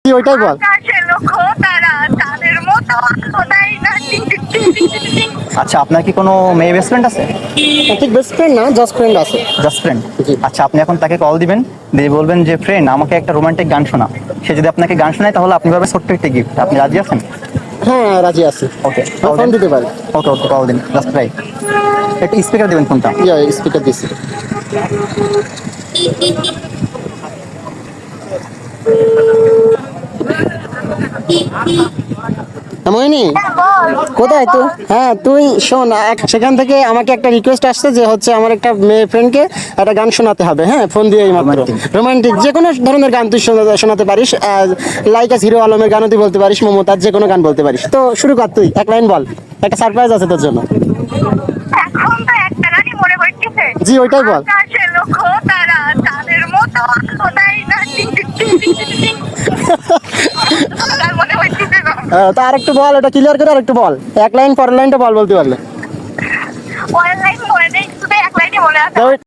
কি ওইটাই বল। আচ্ছা, আপনার কি কোনো মেয়ে বেস্ট ফ্রেন্ড আছে? ঠিক বেস্ট ফ্রেন্ড না, জাস্ট ফ্রেন্ড আছে। Just friend? জি। আচ্ছা, আপনি এখন তাকে কল দিবেন, দিয়ে বলবেন যে ফ্রেন্ড আমাকে একটা রোমান্টিক গান শোনা। সে যদি আপনাকে গান শোনায় তাহলে আপনি পাবেন ছোট্ট একটা গিফট। আপনি রাজি আছেন? হ্যাঁ রাজি আছি। ওকে, ফোন দিতে পারি। ওকে ওকে, কল দিন, জাস্ট ট্রাই। একটু স্পিকার দিবেন ফোনটা। ইয়া স্পিকার দিছি। মইনি কোথায় তুই? হ্যাঁ তুই শোন, সেখান থেকে আমাকে একটা রিকোয়েস্ট আসছে যে হচ্ছে আমার একটা মেয়ে ফ্রেন্ডকে একটা গান শোনাতে হবে। হ্যাঁ ফোন দিয়ে মাত্র। রোমান্টিক যে কোনো ধরনের গান তুই শোনাতে পারিস, লাইক আস হিরো আলমের গানও তুই বলতে পারিস, মমতাজ যে কোনো গান বলতে পারিস। তো শুরু কর তুই, এক লাইন বল, একটা সারপ্রাইজ আছে তোর জন্য। এখন তো একটা গানই মনে পড়তেছে। জি ওইটাই বল। আকাশে লক্ষ্য তারা, তাদের মতো খোদাই না টিং টিং টিং টিং টিং টিং। আর মনে পড়তেছে না। তা আর একটু বল, এটা ক্লিয়ার করে আর একটু বল, এক লাইন পরের লাইনটা বল বলতে পারলে। পরের লাইন মনে নেই, শুধু এক লাইনই মনে আছে।